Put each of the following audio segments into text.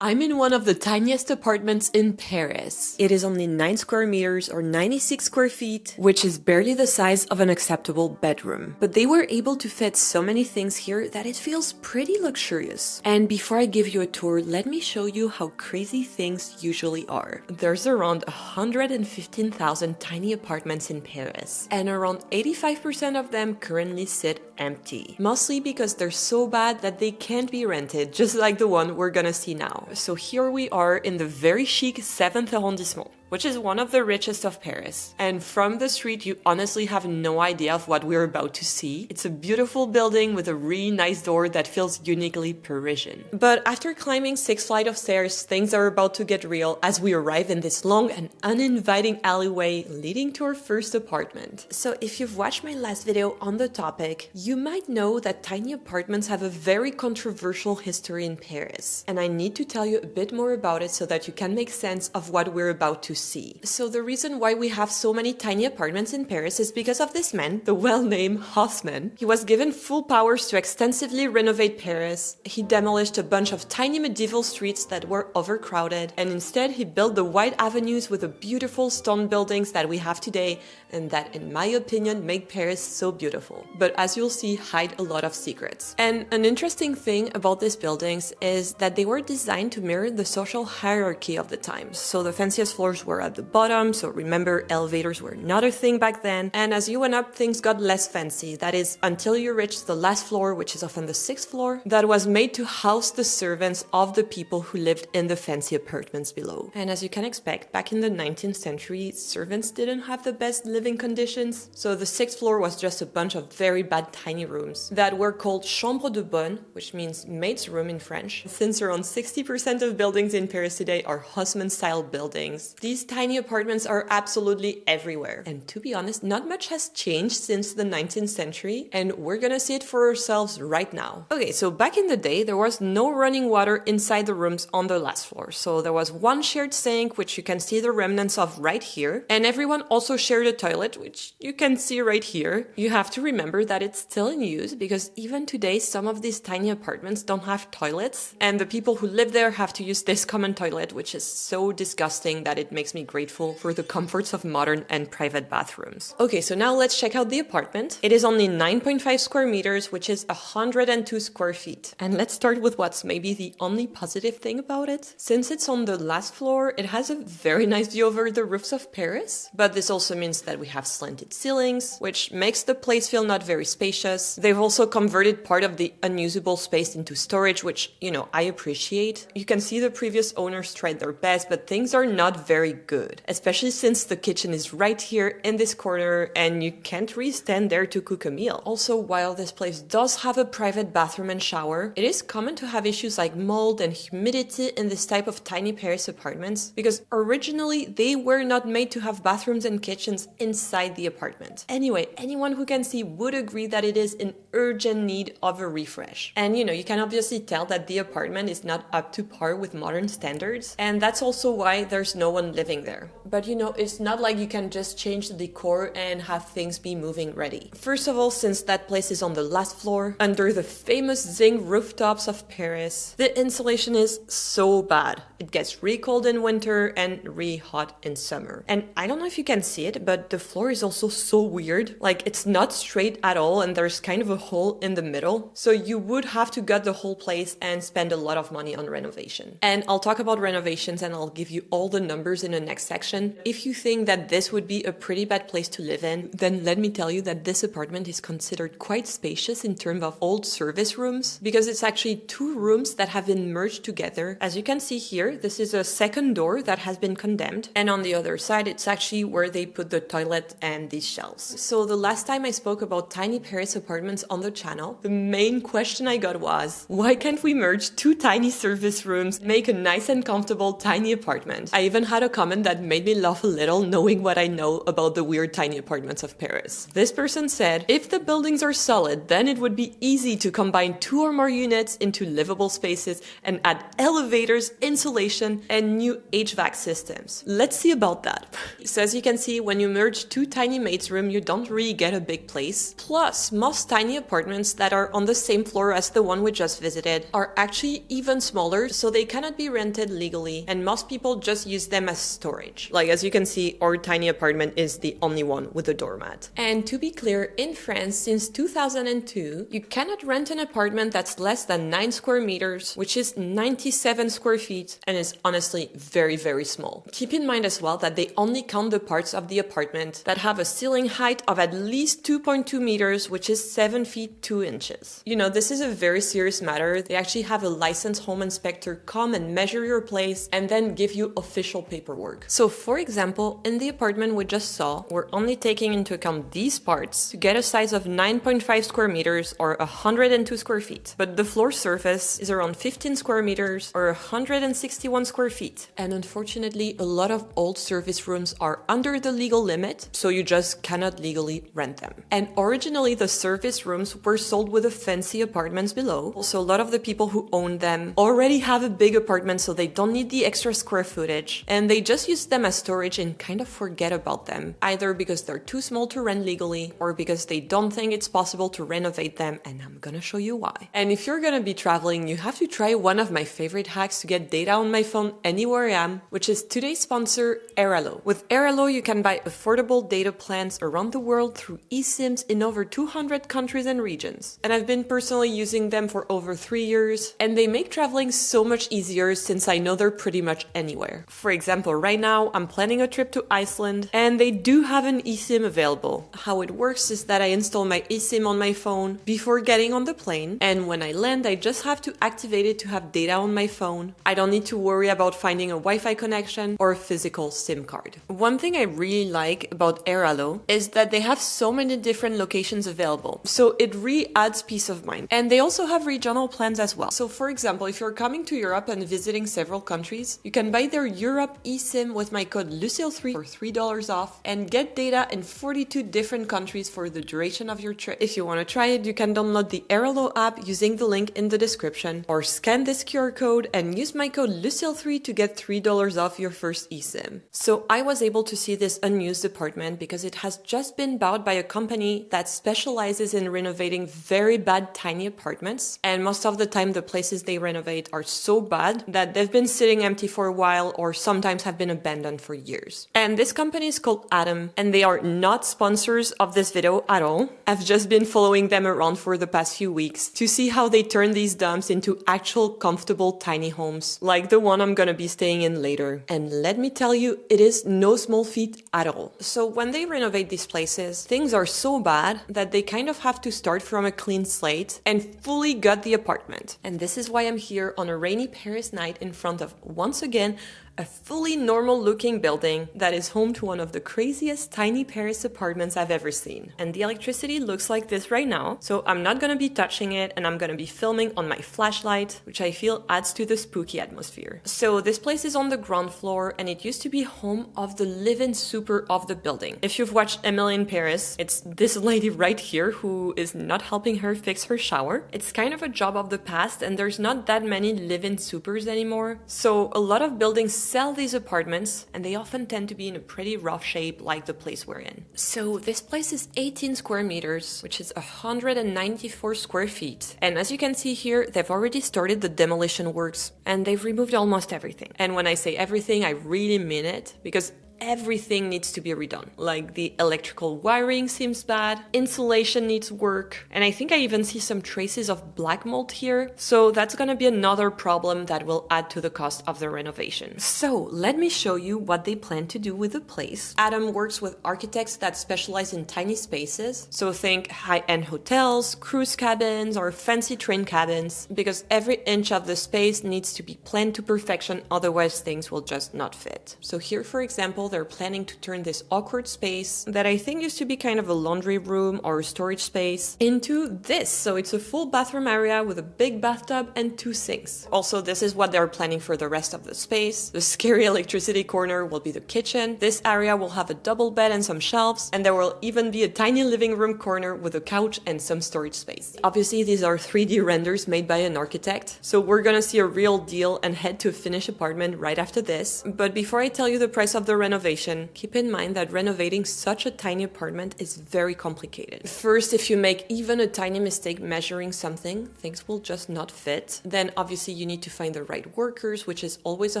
I'm in one of the tiniest apartments in Paris. It is only 9 square meters or 96 square feet, which is barely the size of an acceptable bedroom. But they were able to fit so many things here that it feels pretty luxurious. And before I give you a tour, let me show you how crazy things usually are. There's around 115,000 tiny apartments in Paris, and around 85% of them currently sit empty. Mostly because they're so bad that they can't be rented, just like the one we're gonna see now. So here we are in the very chic 7th arrondissement, which is one of the richest of Paris. And from the street, you honestly have no idea of what we're about to see. It's a beautiful building with a really nice door that feels uniquely Parisian. But after climbing 6 flights of stairs, things are about to get real as we arrive in this long and uninviting alleyway leading to our first apartment. So if you've watched my last video on the topic, you might know that tiny apartments have a very controversial history in Paris. And I need to tell you a bit more about it so that you can make sense of what we're about to see. So the reason why we have so many tiny apartments in Paris is because of this man, the well-named Haussmann. He was given full powers to extensively renovate Paris. He demolished a bunch of tiny medieval streets that were overcrowded, and instead he built the wide avenues with the beautiful stone buildings that we have today, and that, in my opinion, make Paris so beautiful. But as you'll see, hide a lot of secrets. And an interesting thing about these buildings is that they were designed to mirror the social hierarchy of the times. So the fanciest floors were at the bottom, so remember, elevators were not a thing back then. And as you went up, things got less fancy. That is, until you reached the last floor, which is often the 6th floor, that was made to house the servants of the people who lived in the fancy apartments below. And as you can expect, back in the 19th century, servants didn't have the best living conditions. So the 6th floor was just a bunch of very bad tiny rooms that were called chambre de bonne, which means maid's room in French. Since around 60% of buildings in Paris today are Haussmann-style buildings, these tiny apartments are absolutely everywhere. And to be honest, not much has changed since the 19th century, and we're gonna see it for ourselves right now. Okay, so back in the day, there was no running water inside the rooms on the last floor. So there was one shared sink, which you can see the remnants of right here, and everyone also shared a toilet, which you can see right here. You have to remember that it's still in use, because even today, some of these tiny apartments don't have toilets, and the people who live there have to use this common toilet, which is so disgusting that it makes me grateful for the comforts of modern and private bathrooms. Okay, so now let's check out the apartment. It is only 9.5 square meters, which is 102 square feet. And let's start with what's maybe the only positive thing about it. Since it's on the last floor, it has a very nice view over the roofs of Paris, but this also means that we have slanted ceilings, which makes the place feel not very spacious. They've also converted part of the unusable space into storage, which, I appreciate. You can see the previous owners tried their best, but things are not very good, especially since the kitchen is right here in this corner and you can't really stand there to cook a meal. Also, while this place does have a private bathroom and shower, it is common to have issues like mold and humidity in this type of tiny Paris apartments, because originally they were not made to have bathrooms and kitchens inside the apartment. Anyway, anyone who can see would agree that it is in urgent need of a refresh. And you can obviously tell that the apartment is not up to par with modern standards, and that's also why there's no one living there. But it's not like you can just change the decor and have things be moving ready. First of all, since that place is on the last floor, under the famous zinc rooftops of Paris, the insulation is so bad. It gets really cold in winter and really hot in summer. And I don't know if you can see it, but the floor is also so weird. Like, it's not straight at all, and there's kind of a hole in the middle. So you would have to gut the whole place and spend a lot of money on renovation. And I'll talk about renovations and I'll give you all the numbers in the next section. If you think that this would be a pretty bad place to live in, then let me tell you that this apartment is considered quite spacious in terms of old service rooms, because it's actually 2 rooms that have been merged together. As you can see here, this is a second door that has been condemned, and on the other side, it's actually where they put the toilet and these shelves. So the last time I spoke about tiny Paris apartments on the channel, the main question I got was, why can't we merge 2 tiny service rooms, make a nice and comfortable tiny apartment? I even had a comment that made me laugh a little knowing what I know about the weird tiny apartments of Paris. This person said, if the buildings are solid, then it would be easy to combine 2 or more units into livable spaces and add elevators, insulation, and new HVAC systems. Let's see about that. So as you can see, when you merge 2 tiny maid's rooms, you don't really get a big place. Plus, most tiny apartments that are on the same floor as the one we just visited are actually even smaller, so they cannot be rented legally, and most people just use them as storage. Like as you can see, our tiny apartment is the only one with a doormat. And to be clear, in France, since 2002, you cannot rent an apartment that's less than 9 square meters, which is 97 square feet, and is honestly very, very small. Keep in mind as well that they only count the parts of the apartment that have a ceiling height of at least 2.2 meters, which is 7 feet 2 inches. You know, this is a very serious matter. They actually have a licensed home inspector come and measure your place and then give you official paperwork. So for example, in the apartment we just saw, we're only taking into account these parts to get a size of 9.5 square meters or 102 square feet. But the floor surface is around 15 square meters or 161 square feet. And unfortunately, a lot of old service rooms are under the legal limit, so you just cannot legally rent them. And originally the service rooms were sold with the fancy apartments below. Also, a lot of the people who own them already have a big apartment, so they don't need the extra square footage. And they just use them as storage and kind of forget about them, either because they're too small to rent legally or because they don't think it's possible to renovate them, and I'm gonna show you why. And if you're gonna be traveling, you have to try one of my favorite hacks to get data on my phone anywhere I am, which is today's sponsor, Airalo. With Airalo, you can buy affordable data plans around the world through eSIMs in over 200 countries and regions. And I've been personally using them for over 3 years, and they make traveling so much easier since I know they're pretty much anywhere. For example, right now, I'm planning a trip to Iceland, and they do have an eSIM available. How it works is that I install my eSIM on my phone before getting on the plane, and when I land, I just have to activate it to have data on my phone. I don't need to worry about finding a Wi-Fi connection or a physical SIM card. One thing I really like about Airalo is that they have so many different locations available, so it really adds peace of mind. And they also have regional plans as well. So for example, if you're coming to Europe and visiting several countries, you can buy their Europe eSIM with my code Lucille3 for $3 off and get data in 42 different countries for the duration of your trip. If you want to try it, you can download the Airalo app using the link in the description, or scan this QR code and use my code Lucille3 to get $3 off your first eSIM. So I was able to see this unused apartment because it has just been bought by a company that specializes in renovating very bad tiny apartments, and most of the time the places they renovate are so bad that they've been sitting empty for a while or sometimes have been abandoned for years. And this company is called Adam, and they are not sponsors of this video at all. I've just been following them around for the past few weeks to see how they turn these dumps into actual comfortable tiny homes, like the one I'm gonna be staying in later. And let me tell you, it is no small feat at all. So when they renovate these places, things are so bad that they kind of have to start from a clean slate and fully gut the apartment. And this is why I'm here on a rainy Paris night in front of, once again, a fully normal looking building that is home to one of the craziest tiny Paris apartments I've ever seen. And the electricity looks like this right now, so I'm not gonna be touching it, and I'm gonna be filming on my flashlight, which I feel adds to the spooky atmosphere. So this place is on the ground floor, and it used to be home of the live-in super of the building. If you've watched Emily in Paris, it's this lady right here who is not helping her fix her shower. It's kind of a job of the past, and there's not that many live-in supers anymore. So a lot of buildings sell these apartments, and they often tend to be in a pretty rough shape like the place we're in. So this place is 18 square meters, which is 194 square feet. And as you can see here, they've already started the demolition works, and they've removed almost everything. And when I say everything, I really mean it, because everything needs to be redone. Like the electrical wiring seems bad, insulation needs work, and I think I even see some traces of black mold here. So that's gonna be another problem that will add to the cost of the renovation. So let me show you what they plan to do with the place. Adam works with architects that specialize in tiny spaces. So think high-end hotels, cruise cabins, or fancy train cabins, because every inch of the space needs to be planned to perfection, otherwise things will just not fit. So here, for example, style, they're planning to turn this awkward space that I think used to be kind of a laundry room or a storage space into this. So it's a full bathroom area with a big bathtub and 2 sinks. Also, this is what they're planning for the rest of the space. The scary electricity corner will be the kitchen. This area will have a double bed and some shelves, and there will even be a tiny living room corner with a couch and some storage space. Obviously, these are 3D renders made by an architect, so we're gonna see a real deal and head to a finished apartment right after this. But before I tell you the price of the renovation, keep in mind that renovating such a tiny apartment is very complicated. First, if you make even a tiny mistake measuring something, things will just not fit. Then obviously you need to find the right workers, which is always a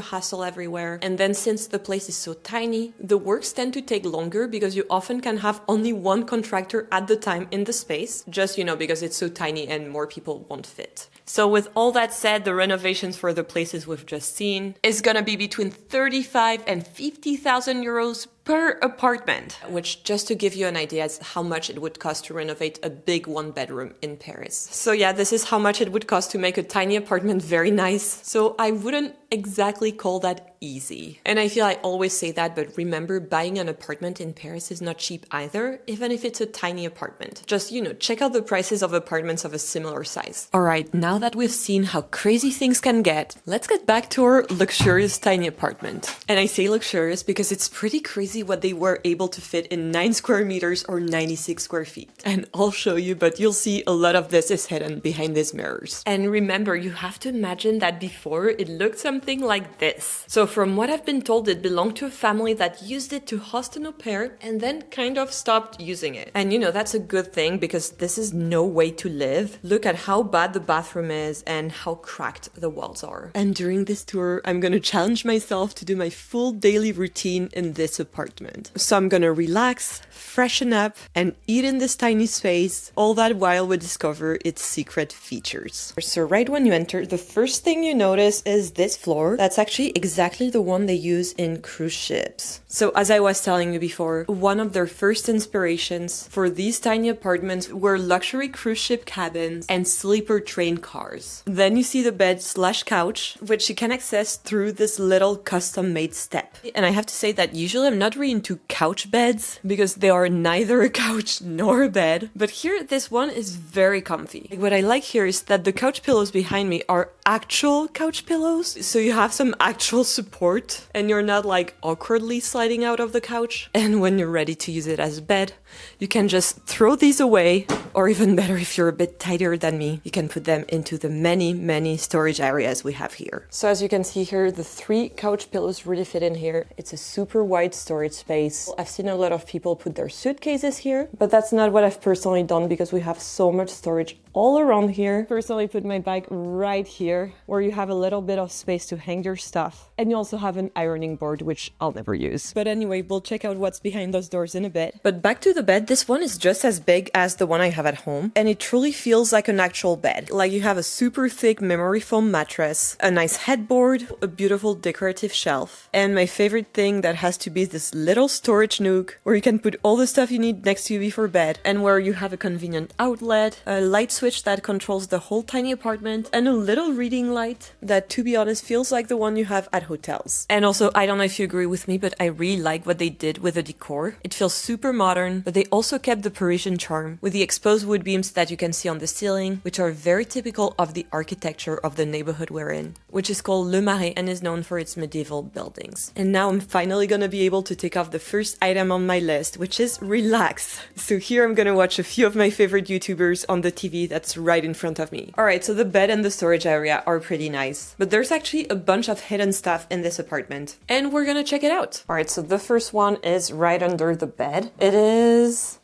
hassle everywhere. And then since the place is so tiny, the works tend to take longer because you often can have only one contractor at the time in the space, just, because it's so tiny and more people won't fit. So with all that said, the renovations for the places we've just seen is gonna be between 35 and 50,000 euros per apartment, which just to give you an idea is how much it would cost to renovate a big 1-bedroom in Paris. So yeah, this is how much it would cost to make a tiny apartment very nice. So I wouldn't exactly call that easy. And I feel I always say that, but remember, buying an apartment in Paris is not cheap either, even if it's a tiny apartment. Just, check out the prices of apartments of a similar size. Alright, now that we've seen how crazy things can get, let's get back to our luxurious tiny apartment. And I say luxurious because it's pretty crazy what they were able to fit in 9 square meters or 96 square feet. And I'll show you, but you'll see a lot of this is hidden behind these mirrors. And remember, you have to imagine that before it looked something like this. So from what I've been told, it belonged to a family that used it to host an au pair and then kind of stopped using it. And that's a good thing because this is no way to live. Look at how bad the bathroom is and how cracked the walls are. And during this tour, I'm gonna challenge myself to do my full daily routine in this apartment. So I'm gonna relax, freshen up, and eat in this tiny space, all that while we discover its secret features. So right when you enter, the first thing you notice is this floor. That's actually exactly the one they use in cruise ships. So as I was telling you before, one of their first inspirations for these tiny apartments were luxury cruise ship cabins and sleeper train cars. Then you see the bed/couch, which you can access through this little custom-made step. And I have to say that usually I'm not really into couch beds because they are neither a couch nor a bed. But here, this one is very comfy. What I like here is that the couch pillows behind me are actual couch pillows. So you have some actual support and you're not like awkwardly sliding out of the couch. And when you're ready to use it as a bed, you can just throw these away, or even better, if you're a bit tighter than me, you can put them into the many storage areas we have here. So as you can see here, the 3 couch pillows really fit in here. It's a super wide storage space. I've seen a lot of people put their suitcases here, but that's not what I've personally done because we have so much storage all around here. Personally put my bag right here where you have a little bit of space to hang your stuff. And you also have an ironing board, which I'll never use. But anyway, we'll check out what's behind those doors in a bit. But back to the bed, this one is just as big as the one I have at home. And it truly feels like an actual bed. Like you have a super thick memory foam mattress, a nice headboard, a beautiful decorative shelf. And my favorite thing that has to be this little storage nook where you can put all the stuff you need next to you before bed, and where you have a convenient outlet, a light switch that controls the whole tiny apartment, and a little reading light that, to be honest, feels like the one you have at hotels. And also, I don't know if you agree with me, but I really like what they did with the decor. It feels super modern, but they also kept the Parisian charm with the exposed wood beams that you can see on the ceiling, which are very typical of the architecture of the neighborhood we're in, which is called Le Marais and is known for its medieval buildings. And now I'm finally gonna be able to take off the first item on my list, which is relax. So here I'm gonna watch a few of my favorite YouTubers on the TV that's right in front of me. Alright, so the bed and the storage area are pretty nice, but there's actually a bunch of hidden stuff in this apartment, and we're gonna check it out. Alright, so the first one is right under the bed. It is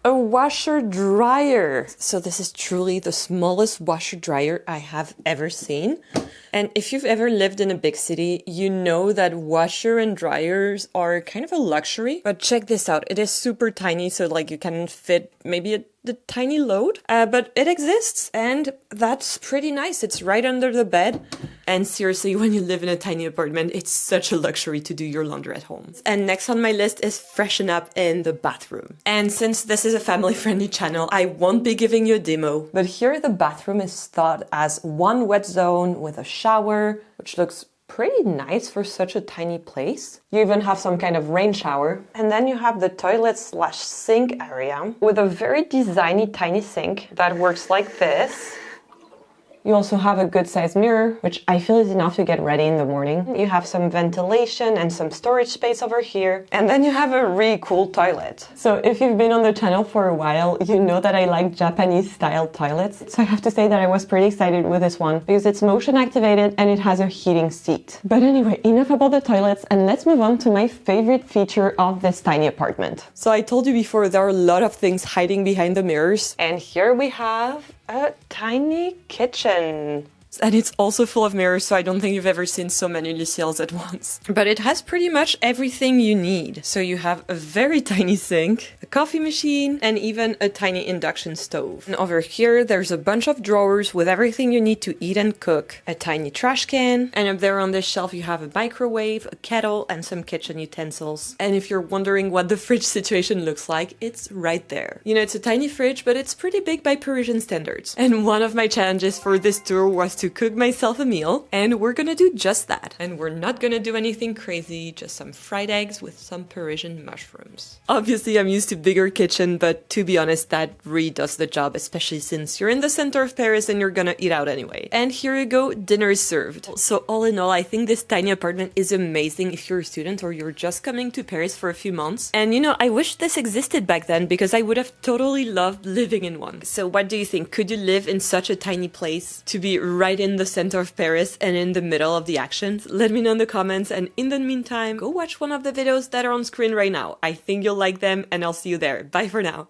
a washer dryer. So this is truly the smallest washer dryer I have ever seen. And if you've ever lived in a big city, you know that washer and dryers are kind of a luxury. But check this out. It is super tiny, so like you can fit maybe the tiny load, but it exists, and that's pretty nice. It's right under the bed. And seriously, when you live in a tiny apartment, it's such a luxury to do your laundry at home. And next on my list is freshen up in the bathroom. And since this is a family-friendly channel, I won't be giving you a demo, but here the bathroom is thought as one wet zone with a shower, which looks pretty nice for such a tiny place. You even have some kind of rain shower. And then you have the toilet slash sink area with a very designy tiny sink that works like this. You also have a good sized mirror, which I feel is enough to get ready in the morning. You have some ventilation and some storage space over here. And then you have a really cool toilet. So if you've been on the channel for a while, you know that I like Japanese style toilets. So I have to say that I was pretty excited with this one because it's motion activated and it has a heating seat. But anyway, enough about the toilets and let's move on to my favorite feature of this tiny apartment. So I told you before, there are a lot of things hiding behind the mirrors. And here we have a tiny kitchen. And it's also full of mirrors, so I don't think you've ever seen so many Lucille's at once. But it has pretty much everything you need. So you have a very tiny sink, a coffee machine, and even a tiny induction stove. And over here, there's a bunch of drawers with everything you need to eat and cook, a tiny trash can, and up there on this shelf you have a microwave, a kettle, and some kitchen utensils. And if you're wondering what the fridge situation looks like, it's right there. You know, it's a tiny fridge, but it's pretty big by Parisian standards. And one of my challenges for this tour was to cook myself a meal, and we're gonna do just that. And we're not gonna do anything crazy, just some fried eggs with some Parisian mushrooms. Obviously, I'm used to bigger kitchen, but to be honest, that really does the job, especially since you're in the center of Paris and you're gonna eat out anyway. And here you go, dinner is served. So all in all, I think this tiny apartment is amazing if you're a student or you're just coming to Paris for a few months. And you know, I wish this existed back then because I would have totally loved living in one. So what do you think? Could you live in such a tiny place to be right in the center of Paris and in the middle of the action? Let me know in the comments, and in the meantime, go watch one of the videos that are on screen right now. I think you'll like them, and I'll see you there. Bye for now.